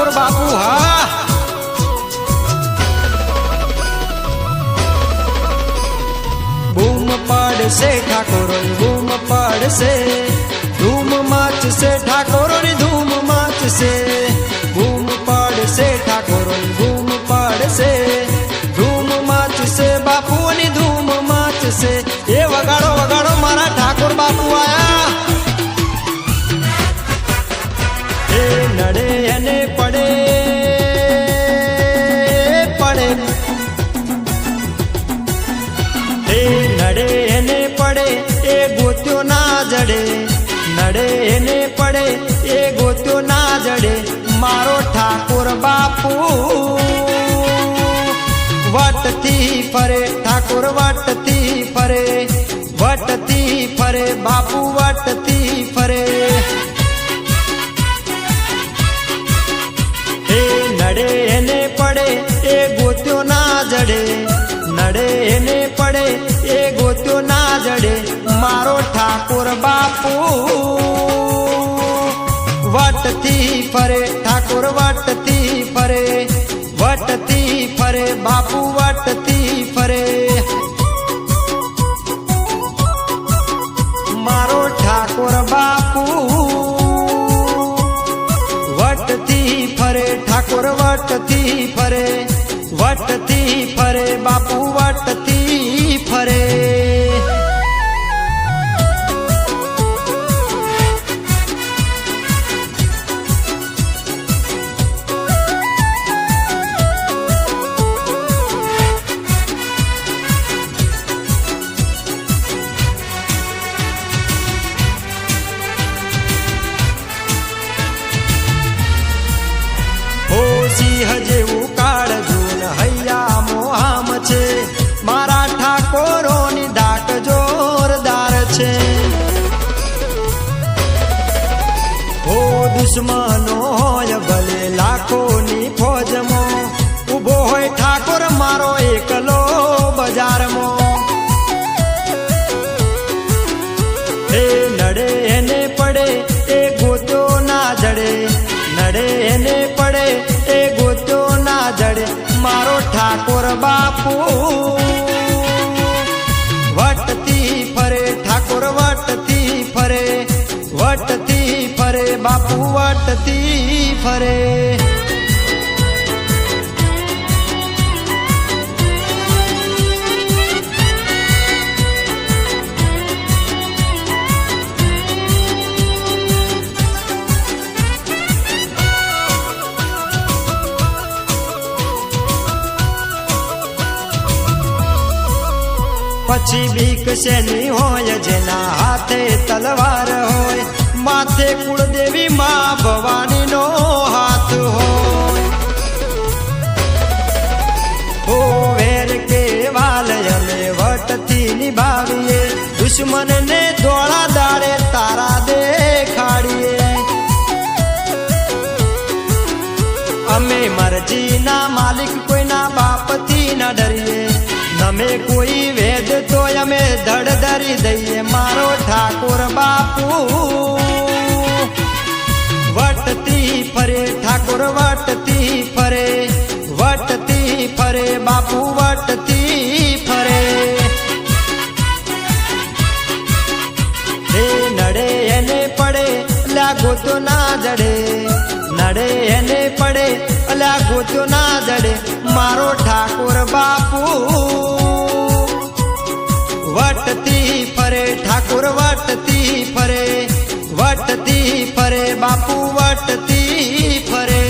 ठाकुर बापू हा। बूम पाड़ से ठाकुर बूम पाड़ से धूम माच से ठाकुर धूम माच से बूम पाड़ से ठाकुर बूम पाड़ से धूम माच से बापू ने धूम माच से ये वगाड़ो वगाड़ो मारा ठाकुर बापू आया। नड़े ने पड़े पड़े नड़े ने पड़े ए गोत्यो ना जड़े नड़े ने पड़े ए गोत्यो ना जड़े मारो ठाकुर बापू वटती फरे ठाकुर वटती फरे बापू वटती फरे। नड़े ने पड़े ए गोत्यो ना जड़े नड़े ने पड़े ए गोत्यो ना जड़े मारो ठाकुर बापू वटती फरे ठाकुर वटती फरे बापू वटती फरे। मारो ठाकुर बापू वटती फरे ठाकुर वटती फरे बापू वटती फरे। सिंह जेवू काळजून हैया मोहाम छे मारा ठाकोरोनी धाक जोरदार छे। हो दुश्मनो होय भले लाखोनी फौजमो उभो होय ठाकुर मारो एकलो बजारमो। हे नड़े ने पड़े ए गोत्यो ना जड़े नड़े ने पड़े ए गोत्यो ना जड़े मारो ठाकुर बापू वटती फरे ठाकुर वटती फरे बापू वटती फरे। पछी बीक सेनी होय जेना हाथे तलवार होय माथे कुलदेवी मां भवानी नो हाथ होय। हो वेर के वाल हमें वटती निभाविए दुश्मन ने दोड़ा दाड़े तारा देखाड़िए। अमे मर्जी ना मालिक कोई ना बाप थी ना डरिए नमे कोई वेद तो यमे धड़ धरी दइए मारो ठाकुर बापू वटती फरे ठाकुर वटती फरे बापू वटती फरे। हे नड़े ने पड़े ला गोत्यो ना जड़े नड़े ने पड़े अला गोत्यो ना जड़े मारो ठाकुर बापू वटती फरे ठाकुर वटती फरे बापू वटती फरे।